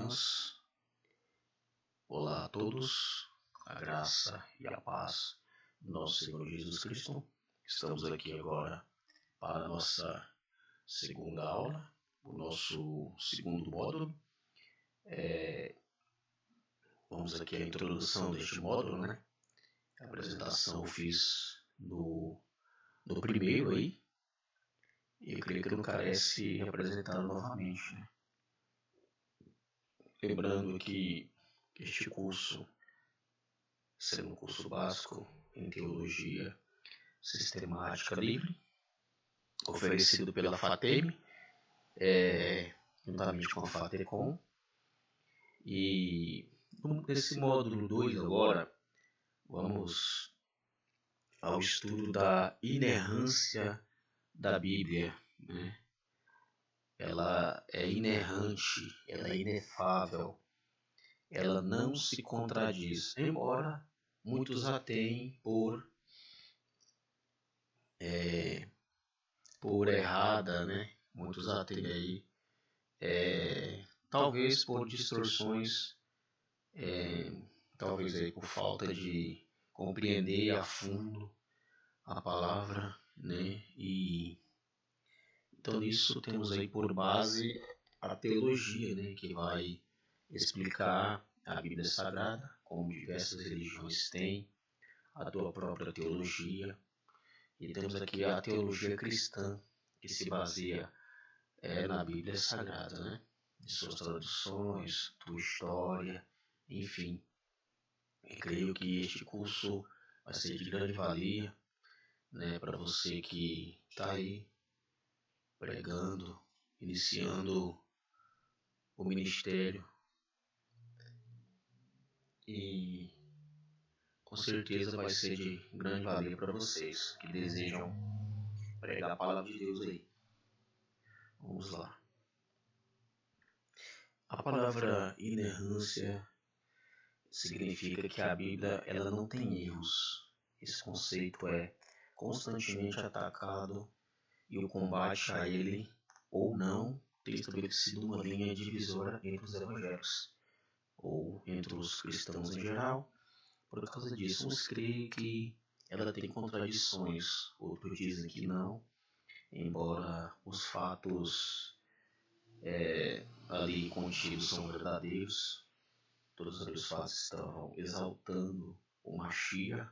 irmãs. Olá a todos, a graça e a paz do nosso Senhor Jesus Cristo. Estamos aqui agora para a nossa segunda aula, o nosso segundo módulo. Vamos aqui à introdução deste módulo, né? A apresentação eu fiz no primeiro aí, e eu creio que não carece representado novamente, né? Lembrando que este curso, sendo um curso básico em teologia sistemática livre, oferecido pela FATEM, juntamente com a FATECOM, e nesse módulo 2 agora, vamos ao estudo da inerrância da Bíblia, né? Ela é inerrante, ela é inefável, ela não se contradiz, embora muitos a tenham por errada, né? Muitos a tenham aí, talvez por distorções, talvez aí por falta de compreender a fundo a palavra, né? E então nisso temos aí por base a teologia, né? Que vai explicar a Bíblia Sagrada, como diversas religiões têm a tua própria teologia. E temos aqui a teologia cristã, que se baseia na Bíblia Sagrada, né? De suas traduções, tua história, enfim. E creio que este curso vai ser de grande valia, né, para você que está aí pregando, iniciando o ministério. E com certeza vai ser de grande valia para vocês que desejam pregar a palavra de Deus aí. Vamos lá. A palavra inerrância significa que a Bíblia ela não tem erros. Esse conceito é constantemente atacado e o combate a ele ou não tem estabelecido uma linha divisória entre os evangélicos ou entre os cristãos em geral. Por causa disso, uns creem que ela tem contradições, outros dizem que não, embora os fatos ali contidos são verdadeiros. Todos os fatos estão exaltando o Mashiach,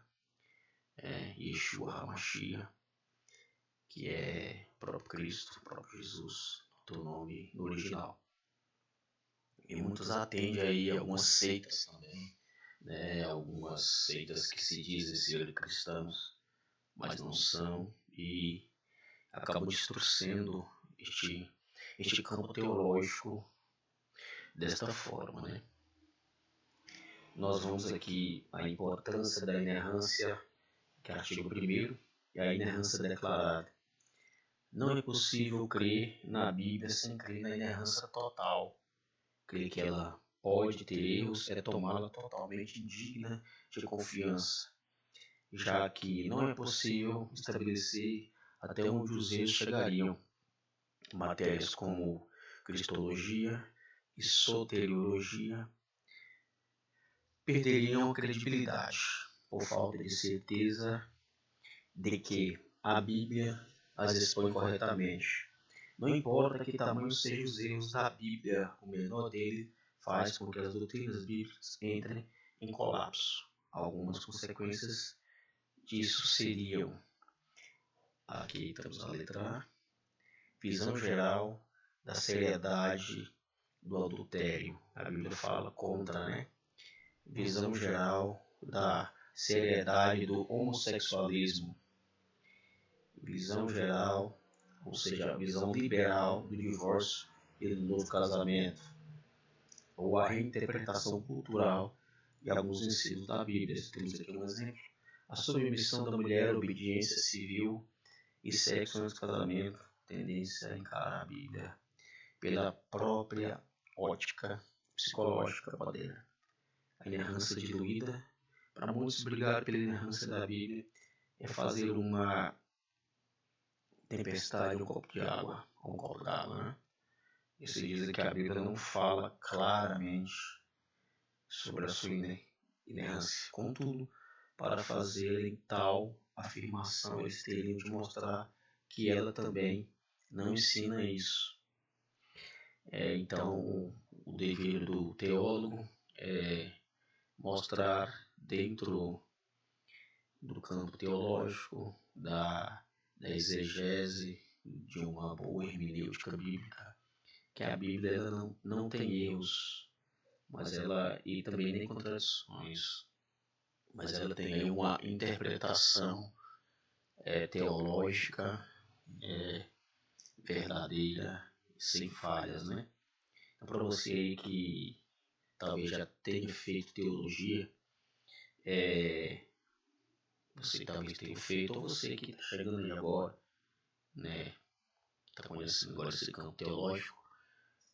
Yeshua HaMashiach, que é o próprio Cristo, o próprio Jesus, o nome no original. E muitos atendem aí algumas seitas também, né? Algumas seitas que se dizem ser cristãos, mas não são, e acabam distorcendo este campo teológico desta forma, né? Nós vamos aqui a importância da inerrância, que é o artigo 1º, e a inerrância declarada. Não é possível crer na Bíblia sem crer na inerrância total. Crer que ela pode ter erros é tomá-la totalmente digna de confiança, já que não é possível estabelecer até onde os erros chegariam. Matérias como cristologia e soteriologia perderiam a credibilidade por falta de certeza de que a Bíblia as expõe corretamente. Não importa que tamanho sejam os erros da Bíblia, o menor dele faz com que as doutrinas bíblicas entrem em colapso. Algumas consequências disso seriam, aqui temos a letra A, visão geral da seriedade do adultério. A Bíblia fala contra, né? Visão geral da seriedade do homossexualismo. Visão geral, ou seja, a visão liberal do divórcio e do novo casamento, ou a reinterpretação cultural de alguns ensinos da Bíblia. Temos aqui um exemplo: a submissão da mulher, obediência civil e sexo antes do casamento, tendência a encarar a Bíblia pela própria ótica psicológica moderna. A inerrância diluída, para muitos brigar pela inerrância da Bíblia é fazer uma tempestade um copo de água, ou um copo d'água, né? E se diz que a Bíblia não fala claramente sobre a sua inerrância. Contudo, para fazerem tal afirmação, eles teriam de mostrar que ela também não ensina isso. Então, o dever do teólogo é mostrar dentro do campo teológico, da exegese, de uma boa hermenêutica bíblica, que a Bíblia ela não tem erros, mas ela e também nem contradições, mas ela tem aí uma interpretação teológica verdadeira, sem falhas, né? Então, para você aí que talvez já tenha feito teologia, você talvez tenha feito, ou você que está chegando aí agora, né? Está conhecendo agora esse campo teológico,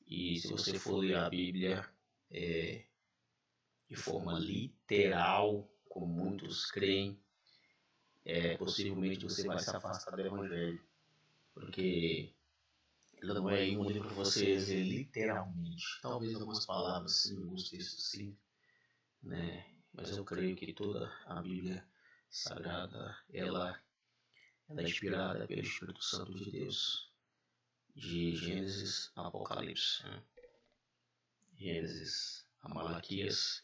e se você for ler a Bíblia de forma literal, como muitos creem, possivelmente você vai se afastar do Evangelho, porque ela não é um livro para você ler literalmente. Talvez algumas palavras sim, alguns textos sim, né? Mas eu creio que toda a Bíblia Sagrada, ela é inspirada pelo Espírito Santo de Deus, de Gênesis a Apocalipse, né? Gênesis a Malaquias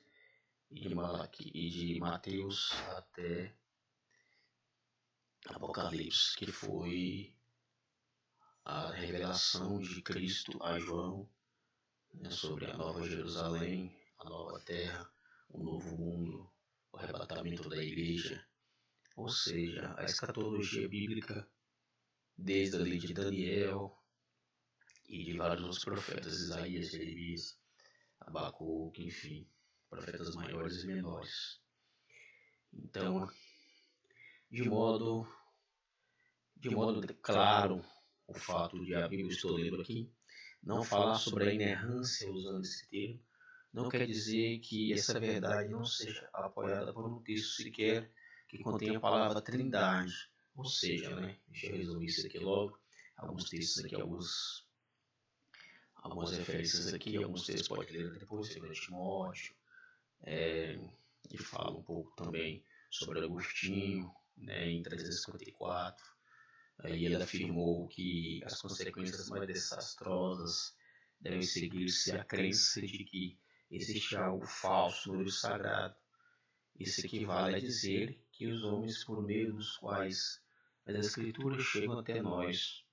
e de Mateus até Apocalipse, que foi a revelação de Cristo a João, né, sobre a nova Jerusalém, a nova terra, o novo mundo, o arrebatamento da igreja, ou seja, a escatologia bíblica desde a lei de Daniel e de vários outros profetas, Isaías, Jeremias, Abacuque, enfim, profetas maiores e menores. Então, de modo claro, o fato de a Bíblia, estou lendo aqui, não falar sobre a inerrância usando esse termo, não quer dizer que essa verdade não seja apoiada por um texto sequer que contém a palavra trindade. Ou seja, né, deixa eu resolver isso aqui logo, alguns textos aqui, algumas referências aqui, alguns textos pode ler depois, 2 Timóteo, que fala um pouco também sobre Agostinho, né, em 354. Aí ele afirmou que as consequências mais desastrosas devem seguir-se a crença de que existe algo falso no livro sagrado. Isso equivale a dizer que os homens, por meio dos quais as escrituras chegam até nós,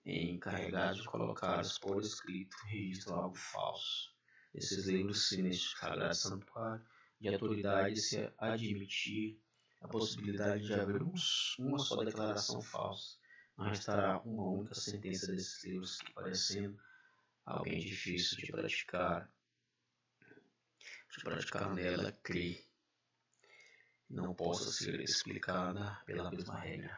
encarregados de colocá-las por escrito, registram algo falso. Esses livros, se neste sagrado santuário de autoridade se admitir a possibilidade de haver uma só declaração falsa, não restará uma única sentença desses livros que, parecendo alguém difícil de praticar nela, crê, não possa ser explicada pela mesma regra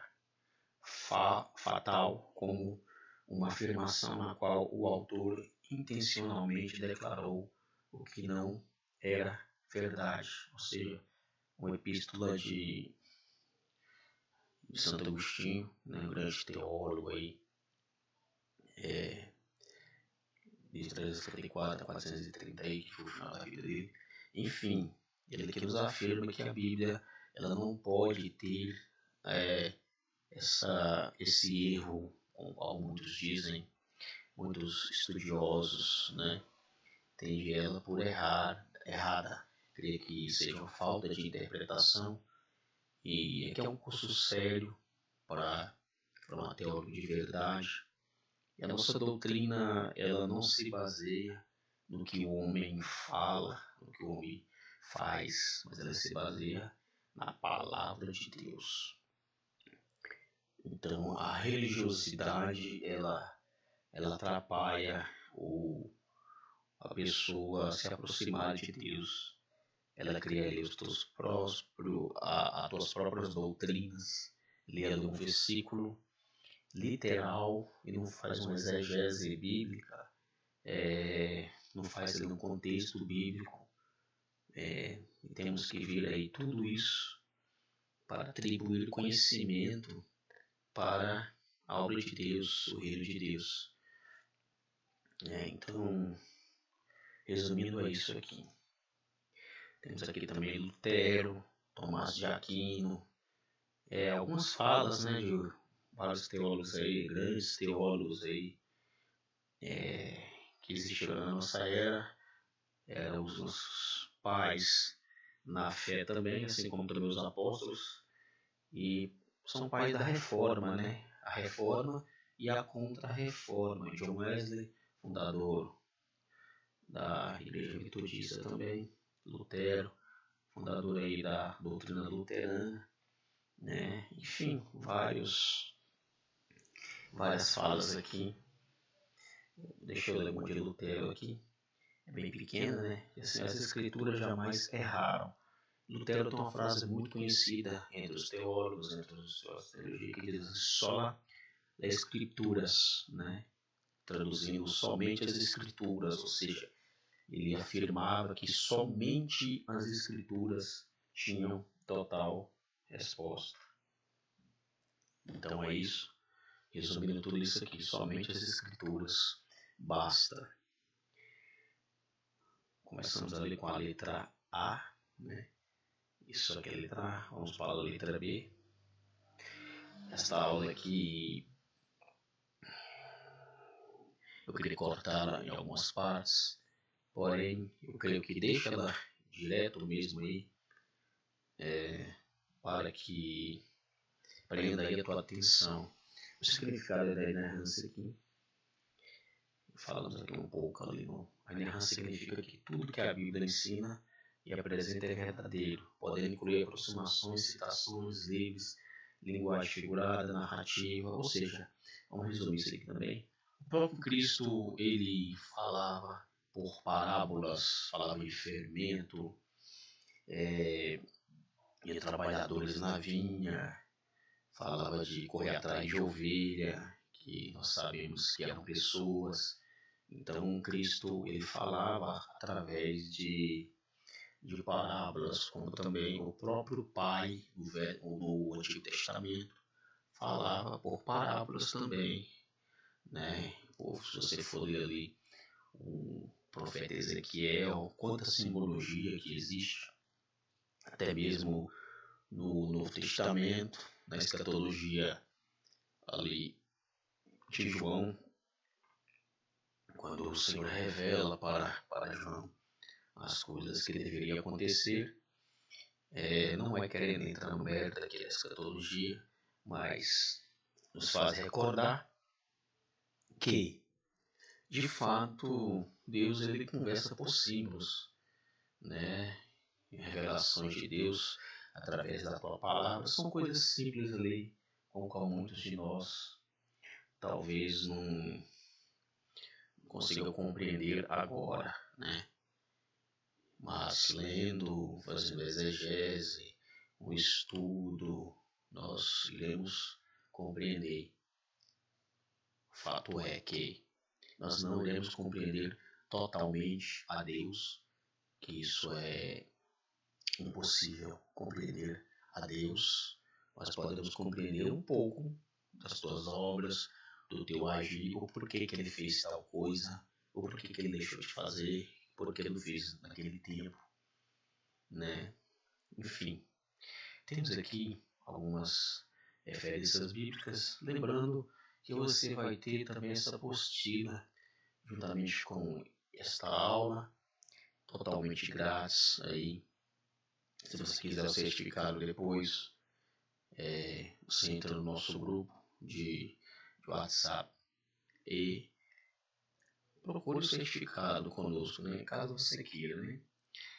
fatal como uma afirmação na qual o autor intencionalmente declarou o que não era verdade, ou seja, uma epístola de Santo Agostinho, né, um grande teólogo aí, de 354 a 430 aí, que foi o final da vida dele. Enfim, ele que nos afirma que a Bíblia ela não pode ter esse erro, como muitos dizem, muitos estudiosos, né, têm ela por errada. Creio que seja uma falta de interpretação, e aqui é um curso sério para uma teólogo de verdade. E a nossa doutrina ela não se baseia no que o homem fala, no que o homem faz, mas ela se baseia na palavra de Deus. Então a religiosidade ela atrapalha a pessoa se aproximar de Deus. Ela cria ali as tuas próprias doutrinas, lê ali um versículo literal e não faz uma exegese bíblica, não faz ali um contexto bíblico. E temos que ver aí tudo isso para atribuir conhecimento para a obra de Deus, o reino de Deus. Então, resumindo, é isso aqui. Temos aqui também Lutero, Tomás de Aquino, algumas falas, né, de vários teólogos aí, grandes teólogos aí, que existiram na nossa era, eram os nossos pais na fé também, assim como também os apóstolos, e são pais da reforma, né? A reforma e a contra-reforma. John Wesley, fundador da Igreja Metodista também, Lutero, fundador aí da doutrina luterana, né? Enfim, várias falas aqui. Deixa eu ler uma de Lutero aqui. É bem pequena, né? Assim, as escrituras jamais erraram. Lutero tem uma frase muito conhecida entre os teólogos, entre os teólogos da teologia, que diz sola as escrituras, né? Traduzindo somente as escrituras, ou seja, ele afirmava que somente as escrituras tinham total resposta. Então é isso. Resumindo tudo isso aqui, somente as escrituras basta. Começamos ali com a letra A, né? Isso aqui é a letra A, vamos para a letra B. Esta aula aqui eu queria cortar em algumas partes, porém eu creio que deixa ela direto mesmo aí, para que prenda aí a tua atenção. O significado da inerrância aqui, falamos aqui um pouco ali. A inerrância significa que tudo que a Bíblia ensina e apresenta é verdadeiro, podendo incluir aproximações, citações, livros, linguagem figurada, narrativa, ou seja, vamos resumir isso aqui também. O próprio Cristo, ele falava por parábolas, falava de fermento, de trabalhadores na vinha, falava de correr atrás de ovelha, que nós sabemos que eram pessoas. Então, Cristo, ele falava através de parábolas, como também o próprio Pai no Antigo Testamento falava por parábolas também, né? Se você for ler ali o profeta Ezequiel, quanta simbologia que existe, até mesmo no Novo Testamento, na escatologia ali de João, quando o Senhor revela para João as coisas que deveriam acontecer. Não é querendo entrar no mérito aqui da escatologia, mas nos faz recordar que, de fato, Deus ele conversa por símbolos, né? Revelações de Deus através da tua palavra são coisas simples ali, com o qual muitos de nós talvez não consigam compreender agora, né? Mas lendo, fazendo exegese, um estudo, nós iremos compreender. O fato é que nós não iremos compreender totalmente a Deus, que isso é impossível, compreender a Deus. Nós podemos compreender um pouco das tuas obras, do teu agir, o porquê que ele fez tal coisa, o porquê que ele deixou de fazer, porque ele não fez naquele tempo, né? Enfim, temos aqui algumas referências bíblicas, lembrando que você vai ter também essa apostila juntamente com esta aula, totalmente grátis aí. Se você quiser o certificado depois, você entra no nosso grupo de WhatsApp e procure o certificado conosco, né? Caso você queira, né?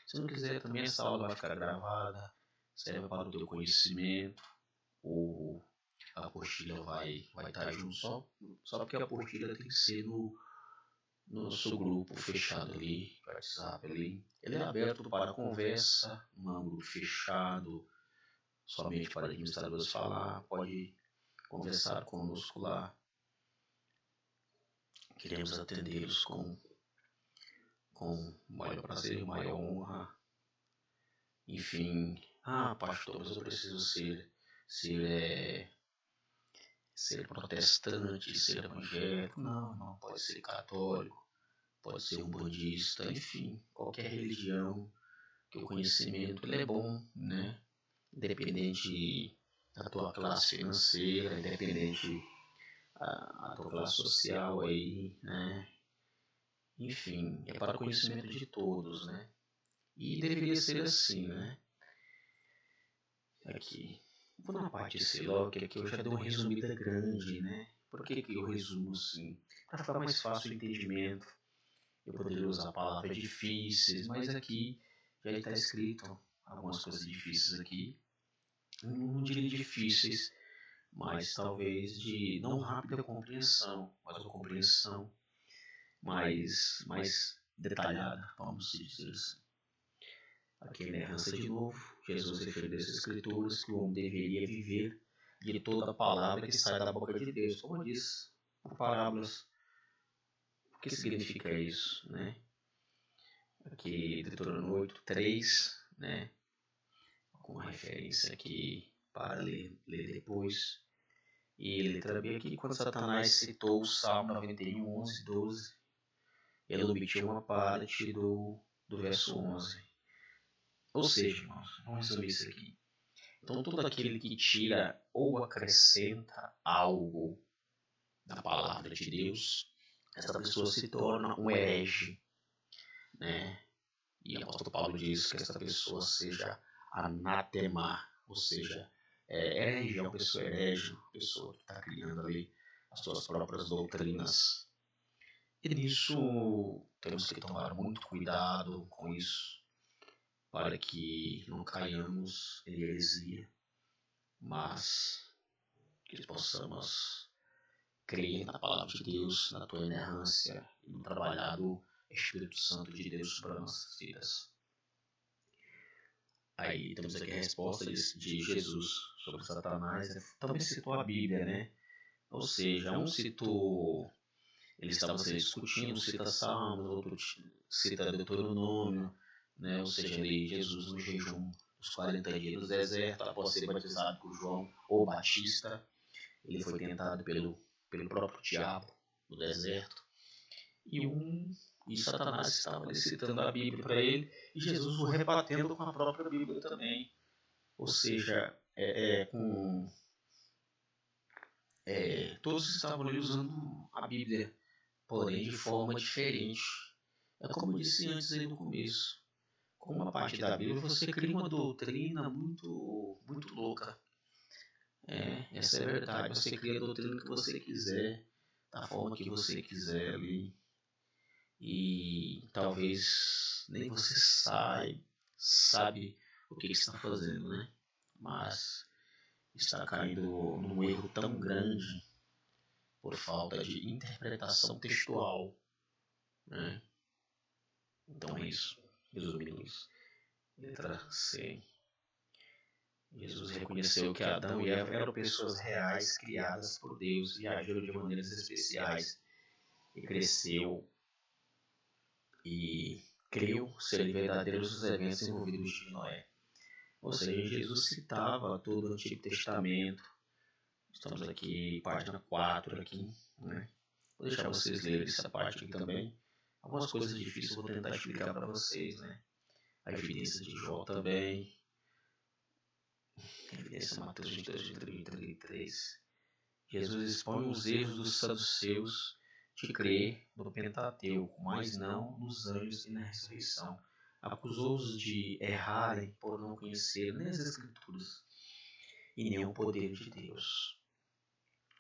Se não quiser também, essa aula vai ficar gravada, serve para o teu conhecimento, ou a apostila vai estar junto só porque a apostila tem que ser no nosso grupo fechado ali, WhatsApp ali. Ele é aberto para conversa, um grupo fechado, somente para administradores falar, pode conversar conosco lá. Queremos atendê-los com maior prazer, maior honra. Enfim, pastor, mas eu preciso ser protestante, ser evangélico. Não, pode ser católico, pode ser um budista, enfim, qualquer religião, que o conhecimento ele é bom, né? Independente da tua classe financeira, independente da tua classe social aí, né? Enfim, é para o conhecimento de todos, né? E deveria ser assim, né? Aqui, vou na parte C logo, que aqui eu já dei uma resumida grande, né? Por que eu resumo assim? Para ficar mais fácil o entendimento. Eu poderia usar palavras difíceis, mas aqui já está escrito algumas coisas difíceis aqui. Não diria difíceis, mas talvez de não rápida compreensão, mas uma compreensão mais detalhada, vamos dizer assim. Aqui é inerrância de novo. Jesus referiu das Escrituras que o homem deveria viver de toda a palavra que sai da boca de Deus, como diz por parábolas. O que significa isso, né? Aqui, Deuteronômio 8:3, né? Com uma referência aqui para ler depois. E letra B aqui, quando Satanás citou o Salmo 91, 11, 12, ele omitiu uma parte do verso 11. Ou seja, irmãos, vamos resumir isso aqui. Então, todo aquele que tira ou acrescenta algo da palavra de Deus, essa pessoa se torna um herege, né? E o apóstolo Paulo diz que essa pessoa seja anátema, ou seja, herege é uma pessoa herege, uma pessoa que está criando ali as suas próprias doutrinas. E nisso temos que tomar muito cuidado com isso, para que não caiamos em heresia, mas que possamos crer na palavra de Deus, na tua inerrância e no trabalhar do Espírito Santo de Deus sobre as nossas vidas. Aí temos aqui a resposta de Jesus sobre Satanás. Também citou a Bíblia, né? Ou seja, um citou, eles estavam se discutindo, um cita Salmos, outro cita Deuteronômio, né? Ou seja, ali Jesus no jejum dos 40 dias no deserto, após ser batizado por João ou Batista, ele foi tentado pelo próprio diabo no deserto. E Satanás estava ali citando a Bíblia para ele, e Jesus o rebatendo com a própria Bíblia também. Ou seja, todos estavam ali usando a Bíblia, porém de forma diferente. É como eu disse antes aí no começo. Com uma parte da Bíblia você cria uma doutrina muito, muito louca. Essa é a verdade. Você cria a doutrina que você quiser, da forma que você quiser ali. E talvez nem você sabe o que está fazendo, né? Mas está caindo num erro tão grande por falta de interpretação textual, né? Então é isso, resumindo isso. Letra C. Jesus reconheceu que Adão e Eva eram pessoas reais, criadas por Deus e agiram de maneiras especiais. E cresceu e creu serem verdadeiros os eventos envolvidos de Noé. Ou seja, Jesus citava todo o Antigo Testamento. Estamos aqui, página 4 aqui, né? Vou deixar vocês lerem essa parte aqui também. Algumas coisas difíceis eu vou tentar explicar para vocês, né? A evidência de Jó também. A evidência de Mateus 22, 33. Jesus expõe os erros dos saduceus de crer no Pentateuco, mas não nos anjos e na ressurreição. Acusou-os de errarem por não conhecer nem as Escrituras e nem o poder de Deus.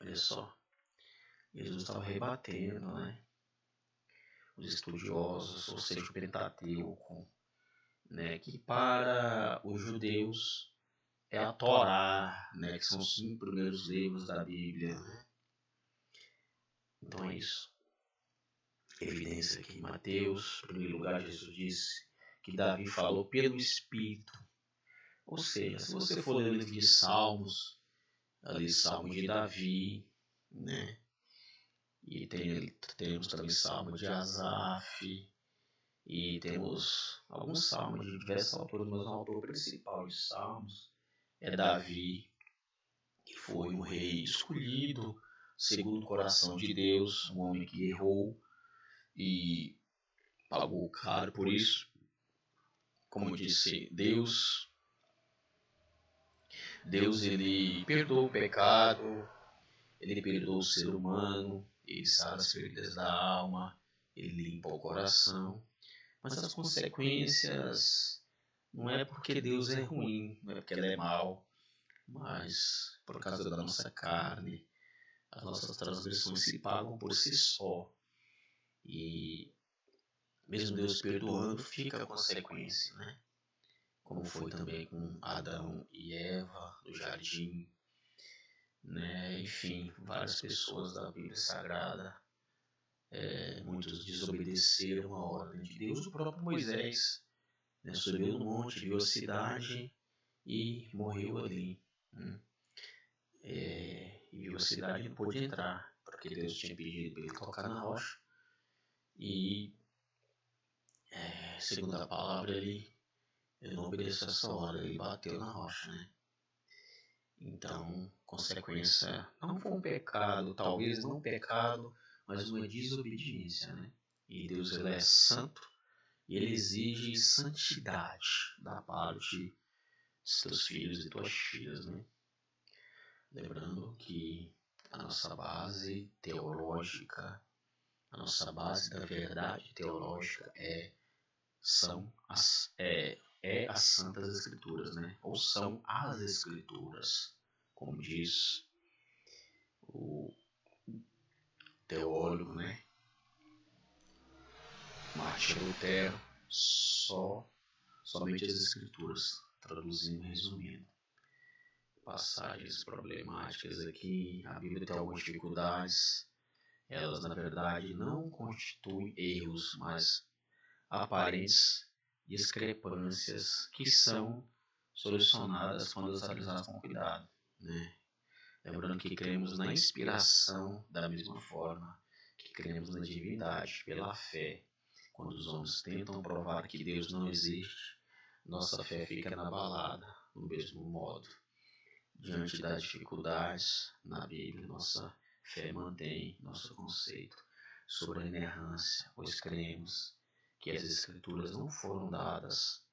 Olha só, Jesus estava rebatendo, né? Os estudiosos, ou seja, o Pentateuco, né? Que para os judeus é a Torá, né? Que são os 5 primeiros livros da Bíblia, né? Então é isso. Evidência aqui em Mateus, em primeiro lugar, Jesus disse que Davi falou pelo Espírito. Ou seja, se você for ler o livro de Salmos, ali Salmo de Davi, né? E temos também Salmo de Asaf, e temos alguns salmos de diversos autores, mas o autor principal de Salmos é Davi, que foi um rei escolhido segundo o coração de Deus, um homem que errou e pagou caro por isso. Como eu disse, Deus ele perdoa o pecado, ele perdoa o ser humano, ele sara as feridas da alma, ele limpa o coração. Mas as consequências não é porque Deus é ruim, não é porque ele é mau, mas por causa da nossa carne, as nossas transgressões se pagam por si só. E mesmo Deus perdoando, fica a consequência, né? Como foi também com Adão e Eva no jardim, né? Enfim, várias pessoas da Bíblia Sagrada, muitos desobedeceram a ordem de Deus. O próprio Moisés, né, subiu no monte, viu a cidade e morreu ali. Né? E viu a cidade e não pôde entrar, porque Deus tinha pedido para ele tocar na rocha. E, segundo a palavra, ele não obedeceu essa ordem, ele bateu na rocha, né? Então, consequência, não foi um pecado, talvez não um pecado, mas uma desobediência, né? E Deus, ele é santo e ele exige santidade da parte dos teus filhos e tuas filhas, né? Lembrando que a nossa base teológica, a nossa base da verdade teológica são as Santas Escrituras, né? Ou são as Escrituras, como diz o teólogo, né? Martinho Lutero, somente as Escrituras, traduzindo e resumindo. Passagens problemáticas aqui, a Bíblia tem algumas dificuldades, elas na verdade não constituem erros, mas aparentes discrepâncias que são solucionadas quando analisadas com cuidado, né? Lembrando que cremos na inspiração da mesma forma que cremos na divindade pela fé. Quando os homens tentam provar que Deus não existe, nossa fé fica inabalada do mesmo modo. Diante das dificuldades na Bíblia, nossa fé mantém nosso conceito sobre a inerrância, pois cremos que as Escrituras não foram dadas,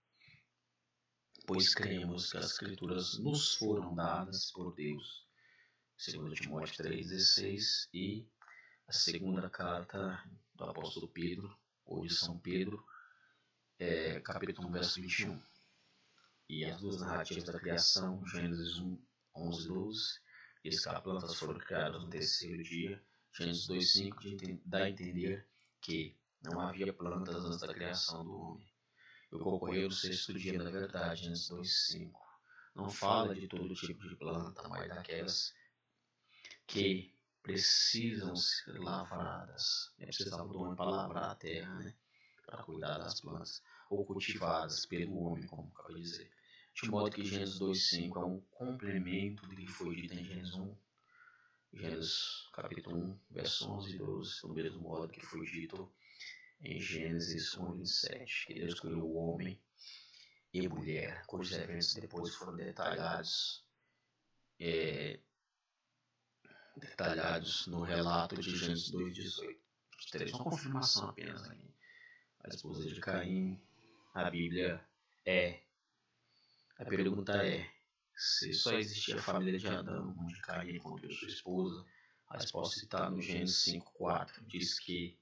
pois cremos que as Escrituras nos foram dadas por Deus. 2 Timóteo 3,16 e a segunda carta do apóstolo Pedro, ou de São Pedro, capítulo 1, verso 21. E as duas narrativas da criação, Gênesis 1, 11 e 12, diz que as plantas foram criadas no terceiro dia. Gênesis 2,5 dá a entender que não havia plantas antes da criação do homem. E o que ocorreu no sexto dia, na verdade, Gênesis 2,5. Não fala de todo tipo de planta, mas daquelas que precisam ser lavradas. Precisava do homem para lavrar a terra, né? Para cuidar das plantas, ou cultivadas pelo homem, como acabei de dizer. De modo que Gênesis 2,5 é um complemento do que foi dito em Gênesis 1, Gênesis capítulo 1, verso 11 e 12, do mesmo modo que foi dito em Gênesis 1,27, que Deus criou o homem e mulher, cujos eventos depois foram detalhados no relato de Gênesis 2,18. Teremos uma confirmação apenas aqui. A esposa de Caim, a Bíblia A pergunta é, se só existia a família de Adão, onde Caim encontrou sua esposa, a resposta está no Gênesis 5,4. Diz que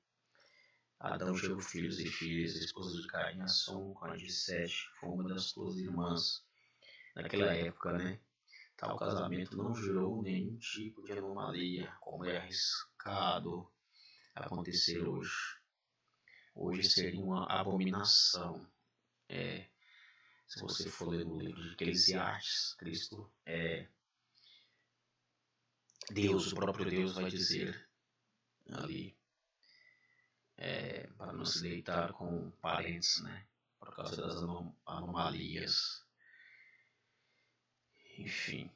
Adão gerou filhos e filhas, a esposa de Caim, a Som, com a de Sete, foi uma das suas irmãs. Naquela época, né? Tal casamento não gerou nenhum tipo de anomalia, como é arriscado acontecer hoje. Hoje seria uma abominação. Se você for ler no livro de Eclesiastes, Cristo Deus, o próprio Deus vai dizer ali para não se deitar com parentes, né? Por causa das anomalias. Enfim.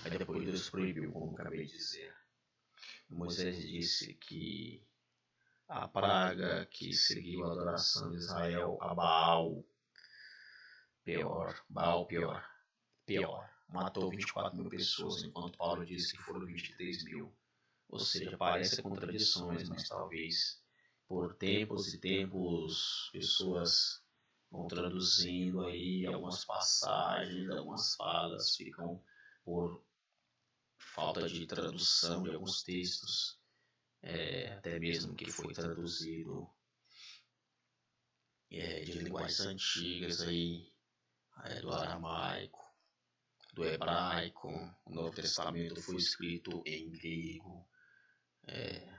Aí depois Deus proibiu, como acabei de dizer. Moisés disse que a praga que seguiu a adoração de Israel a Baal pior, matou 24 mil pessoas, enquanto Paulo disse que foram 23 mil. Ou seja, parecem contradições, mas talvez por tempos e tempos pessoas vão traduzindo aí algumas passagens, algumas falas ficam por falta de tradução de alguns textos, até mesmo que foi traduzido de linguagens antigas aí, do aramaico, do hebraico. O Novo Testamento foi escrito em grego,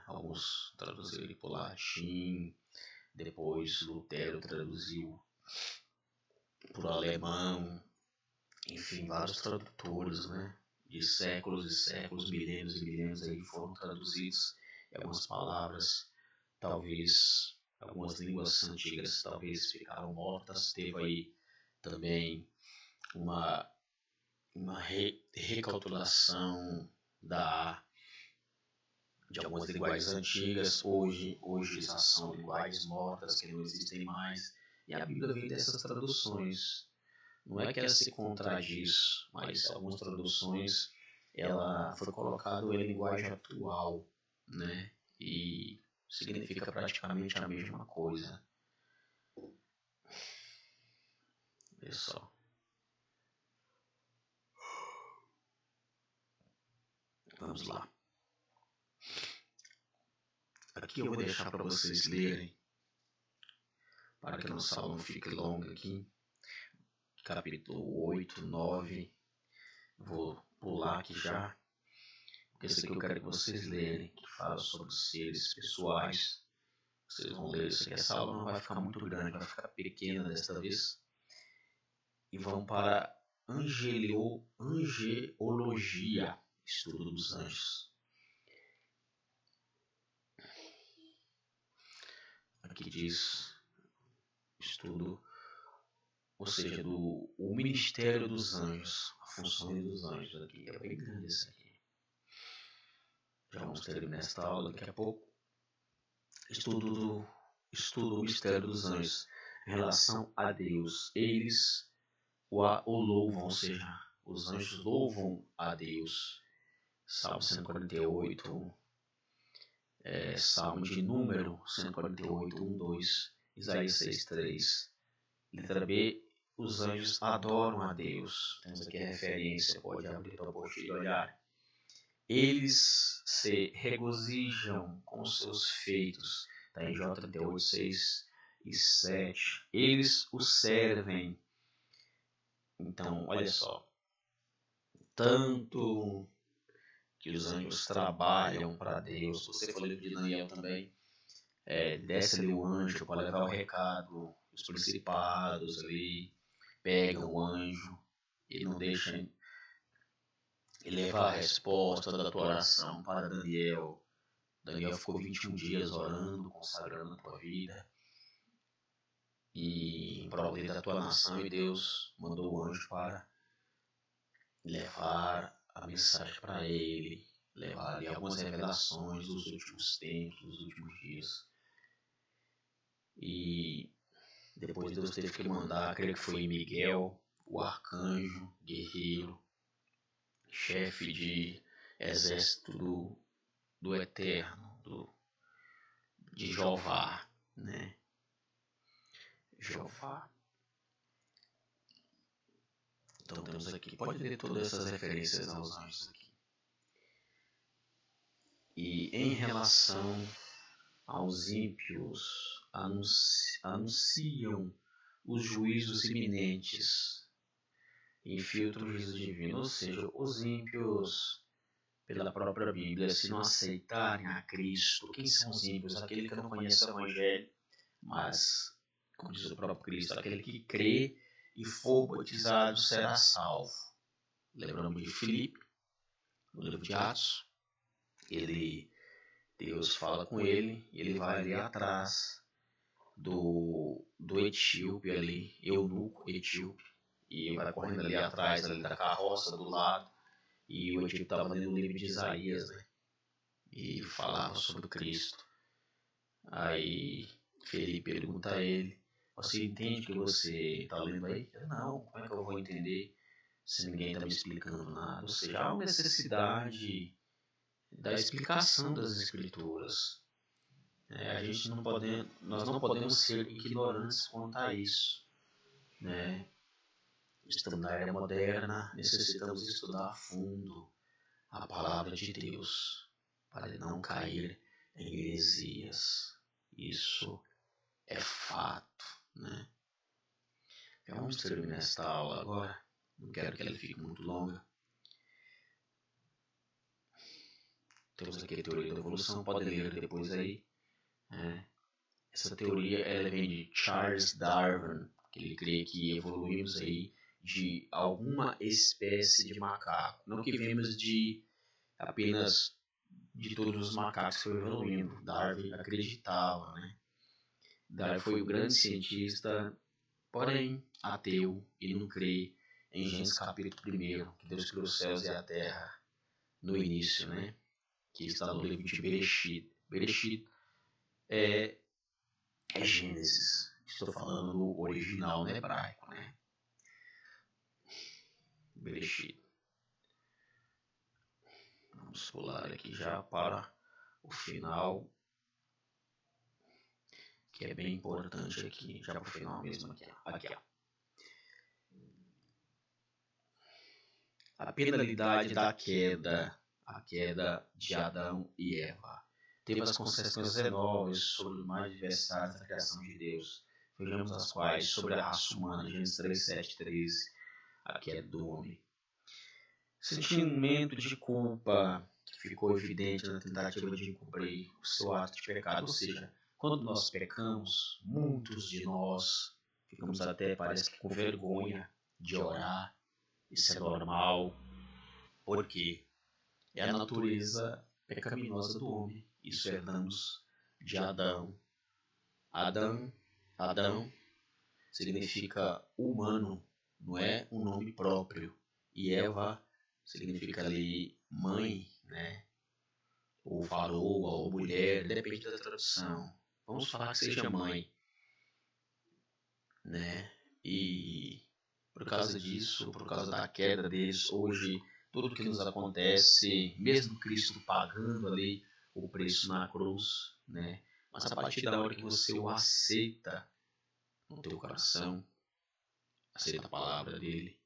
alguns traduziram para o latim, depois Lutero traduziu para o alemão, enfim, vários tradutores, né, de séculos e séculos, milênios e milênios aí foram traduzidos e algumas palavras, talvez algumas línguas antigas talvez ficaram mortas. Teve aí também uma recalculação de algumas linguagens antigas. Hoje já são linguagens mortas que não existem mais, e a Bíblia vem dessas traduções. Não é que ela se contradiz, mas algumas traduções ela foi colocada em linguagem atual, né? E significa praticamente a mesma coisa. Vê só. Vamos lá. Aqui eu vou deixar para vocês lerem, para que a nossa aula não fique longa aqui. Capítulo 8, 9. Vou pular aqui já, porque esse aqui eu quero que vocês lerem, que fala sobre os seres pessoais. Vocês vão ler isso aqui. Essa aula não vai ficar muito grande, vai ficar pequena desta vez. E vão para angelologia, estudo dos anjos. Aqui diz estudo, ou seja, o ministério dos anjos, a função dos anjos. Aqui é bem grande isso aqui. Já vamos terminar esta aula daqui a pouco. Estudo o mistério dos anjos em relação a Deus. Eles o louvam, ou seja, os anjos louvam a Deus. Salmo 148, Salmo de número 148, 1, 2, Isaías 6, 3. Letra B, os anjos adoram a Deus. Temos aqui a referência, pode abrir para o e olhar. Eles se regozijam com seus feitos. Está em J 38, 6 e 7. Eles o servem. Então, olha só. Tanto que os anjos trabalham para Deus. Você falou de Daniel também. Desce ali o anjo para levar o recado. Os principados ali pegam o anjo e não deixam e levar a resposta da tua oração para Daniel. Daniel ficou 21 dias orando, consagrando a tua vida e em prol da tua nação, e Deus mandou o anjo para levar a mensagem para ele, levar ali algumas revelações dos últimos tempos, dos últimos dias. E depois Deus teve que mandar, creio que foi Miguel, o arcanjo, guerreiro, chefe de exército do Eterno, de Jeová, né? Jeová. Então temos aqui, pode ler todas essas referências aos anjos aqui. E em relação aos ímpios, anunciam os juízos iminentes, infiltram o juízo divino. Ou seja, os ímpios, pela própria Bíblia, se não aceitarem a Cristo, quem são os ímpios? Aquele que não conhece o Evangelho, mas, como diz o próprio Cristo, aquele que crê e for batizado será salvo. Lembramos de Filipe, no livro de Atos. Deus fala com ele, ele vai ali atrás do etíope ali, eunuco etíope, e vai correndo ali atrás ali da carroça do lado, e o etíope estava lendo o livro de Isaías, né? E falava sobre Cristo. Aí Felipe pergunta a ele: você entende o que você está lendo aí? Não, como é que eu vou entender se ninguém está me explicando nada? Ou seja, há uma necessidade da explicação das Escrituras. Nós não podemos ser ignorantes quanto a isso, né? Estamos na era moderna, necessitamos estudar a fundo a palavra de Deus para não cair em heresias. Isso é fato, né? Vamos terminar esta aula agora. Não quero que ela fique muito longa. Temos aqui a teoria da evolução, pode ler depois aí. Essa teoria ela vem de Charles Darwin, que ele crê que evoluímos aí de alguma espécie de macaco. Não que vemos de apenas de todos os macacos que foram evoluindo. Darwin acreditava, né? Darwin foi um grande cientista, porém ateu, e não crê em Gênesis capítulo 1, que Deus criou os céus e a terra no início, né? Que está no livro de Bereshit. Bereshit é Gênesis. Estou falando no original, no hebraico, né? Bereshit. Vamos pular aqui já para o final, que é bem importante aqui, já para o final mesmo aqui, ó. A penalidade da queda, a queda de Adão e Eva, teve as consequências enormes sobre os mais diversas áreas da criação de Deus. Vejamos as quais sobre a raça humana, Gênesis 3, 7, 13, a queda do homem. Sentimento de culpa que ficou evidente na tentativa de encobrir o seu ato de pecado, ou seja, quando nós pecamos, muitos de nós ficamos até, parece que com vergonha de orar. Isso é normal, porque é a natureza pecaminosa do homem. Isso herdamos de Adão. Adão significa humano, não é um nome próprio. E Eva significa ali mãe, né? Ou varoa, ou mulher, depende da tradução. Vamos falar que seja mãe, né? E por causa disso, por causa da queda deles, hoje tudo que nos acontece, mesmo Cristo pagando ali o preço na cruz, né? Mas a partir da hora que você o aceita no teu coração, aceita a palavra dele,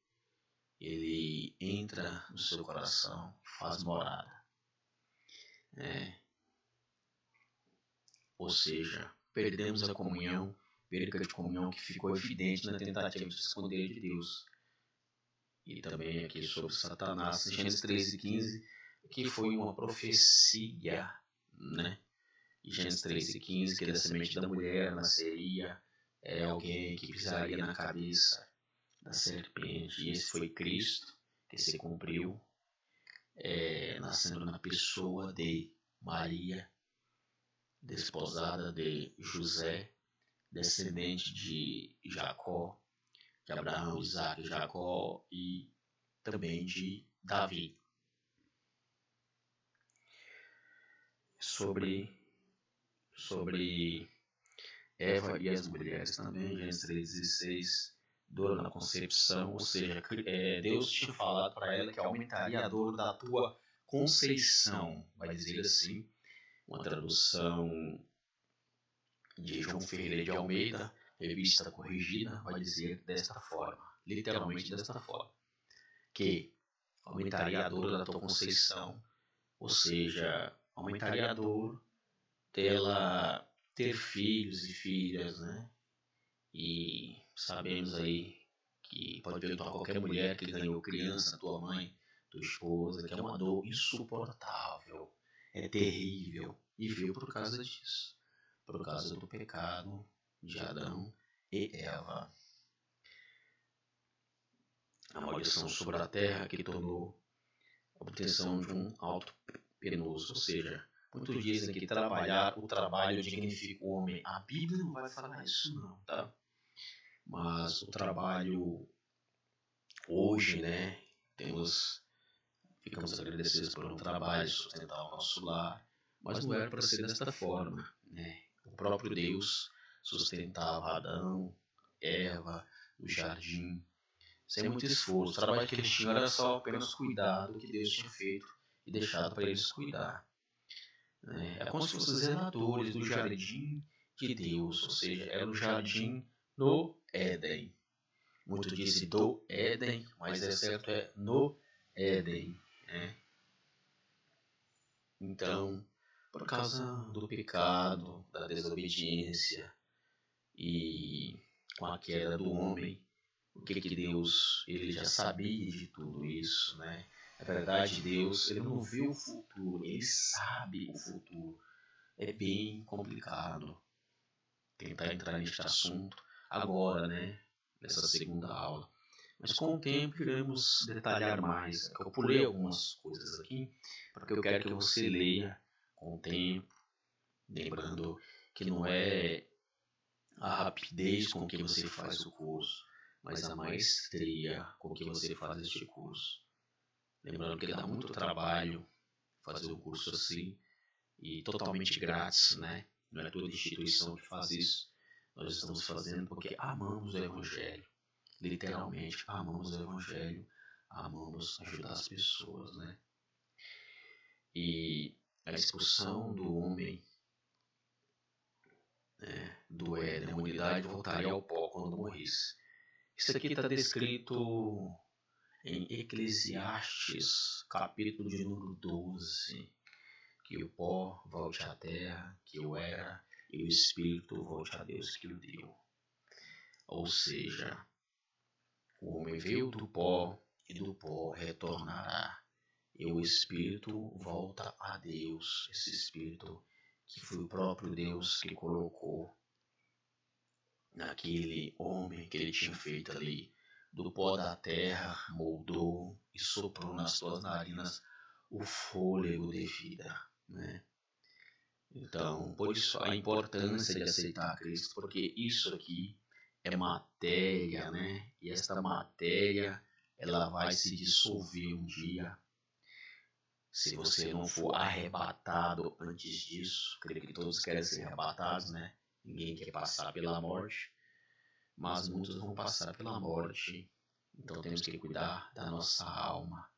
ele entra no seu coração, faz morada, né? Ou seja, perdemos a comunhão, perca de comunhão que ficou evidente na tentativa de se esconder de Deus. E também aqui sobre Satanás, em Gênesis 13 e 15, que foi uma profecia, né? Em Gênesis 13 e 15, que da semente da mulher nasceria alguém que pisaria na cabeça da serpente. E esse foi Cristo, que se cumpriu, nascendo na pessoa de Maria, desposada de José, descendente de Jacó, de Abraão, Isaac, Jacó e também de Davi. Sobre Eva e as mulheres também, Gênesis 3,16, dor na concepção, ou seja, Deus tinha falado para ela que aumentaria a dor da tua conceição, vai dizer assim, uma tradução de João Ferreira de Almeida, revista corrigida, vai dizer desta forma, literalmente desta forma, que aumentaria a dor da tua conceição, ou seja, aumentaria a dor dela ter filhos e filhas, né? E sabemos aí que pode perguntar a qualquer mulher que ganhou criança, tua mãe, tua esposa, que é uma dor insuportável, é terrível, e veio por causa disso, por causa do pecado de Adão e Eva. A maldição sobre a terra que tornou a obtenção de um alto penoso, ou seja, muitos dizem que o trabalho dignifica o homem. A Bíblia não vai falar isso não, tá? Mas o trabalho hoje, né, ficamos agradecidos por um trabalho sustentar o nosso lar, mas não era para ser desta forma, né? O próprio Deus sustentava Adão, Eva, no jardim, sem muito esforço. O trabalho que eles tinham era só apenas cuidar do que Deus tinha feito e deixado para eles cuidar. É como se fossem zeladores do jardim de Deus, ou seja, era o jardim no Éden. Muito dizem do Éden, mas é certo, é no Éden. Então, por causa do pecado, da desobediência e com a queda do homem, o que Deus, ele já sabia de tudo isso, né? Na verdade, Deus, ele não vê o futuro, ele sabe o futuro. É bem complicado tentar entrar neste assunto agora, né? Nessa segunda aula. Mas com o tempo iremos detalhar mais. Eu pulei algumas coisas aqui, porque eu quero que você leia com o tempo, lembrando que não é a rapidez com que você faz o curso, mas a maestria com que você faz este curso. Lembrando que dá muito trabalho fazer o curso assim, e totalmente grátis, né? Não é toda instituição que faz isso. Nós estamos fazendo porque amamos o Evangelho. Literalmente, amamos o Evangelho, amamos ajudar as pessoas, né? E a expulsão do homem, do Éden, da humanidade, voltaria ao pó quando morresse. Isso aqui está descrito em Eclesiastes, capítulo de número 12, que o pó volte à terra, que o era, e o espírito volte a Deus que o deu. Ou seja, o homem veio do pó e do pó retornará. E o espírito volta a Deus, esse espírito que foi o próprio Deus que colocou naquele homem que ele tinha feito ali. Do pó da terra moldou e soprou nas suas narinas o fôlego de vida, né? Então, por isso a importância de aceitar Cristo, porque isso aqui é matéria, né? E esta matéria, ela vai se dissolver um dia. Se você não for arrebatado antes disso, creio que todos querem ser arrebatados, né? Ninguém quer passar pela morte, mas muitos vão passar pela morte. Então temos que cuidar da nossa alma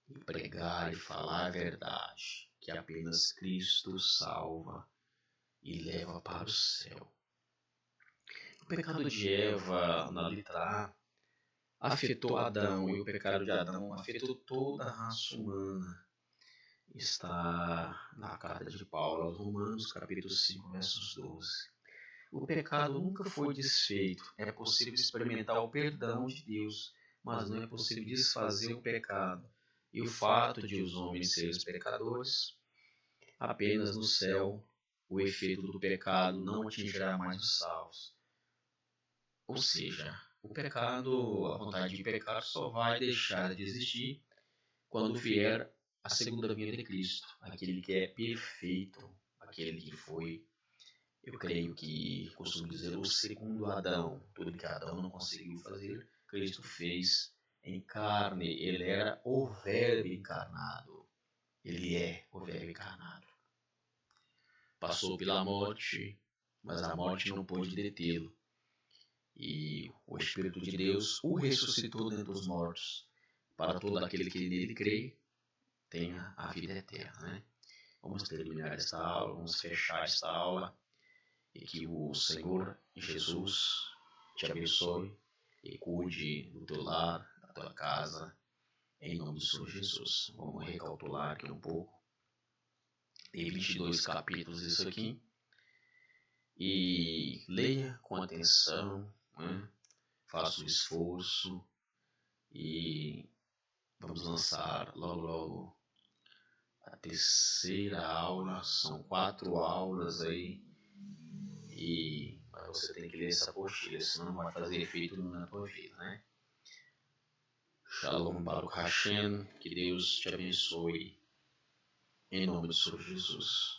e pregar e falar a verdade, que apenas Cristo salva e leva para o céu. O pecado de Eva, na letra A, afetou Adão, e o pecado de Adão afetou toda a raça humana. Está na carta de Paulo aos Romanos, capítulo 5, versos 12. O pecado nunca foi desfeito. É possível experimentar o perdão de Deus, mas não é possível desfazer o pecado. E o fato de os homens serem os pecadores, apenas no céu o efeito do pecado não atingirá mais os salvos. Ou seja, o pecado, a vontade de pecar, só vai deixar de existir quando vier a segunda vinda de Cristo, aquele que é perfeito, aquele que foi, eu creio que costumo dizer, o segundo Adão. Tudo que Adão não conseguiu fazer, Cristo fez em carne. Ele era o Verbo encarnado. Ele é o Verbo encarnado. Passou pela morte, mas a morte não pôde detê-lo. E o Espírito de Deus o ressuscitou dentre os mortos, para todo aquele que nele crê tenha a vida eterna, né? Vamos terminar esta aula, vamos fechar esta aula, e que o Senhor Jesus te abençoe e cuide do teu lar, da tua casa, em nome do Senhor Jesus. Vamos recalcular aqui um pouco. Tem 22 capítulos isso aqui, e leia com atenção, né? Faça o esforço e vamos lançar logo logo a terceira aula. São 4 aulas aí, e você tem que ler essa apostila, senão não vai fazer efeito na tua vida, né? Shalom Baruch Hashem, que Deus te abençoe em nome do Senhor Jesus.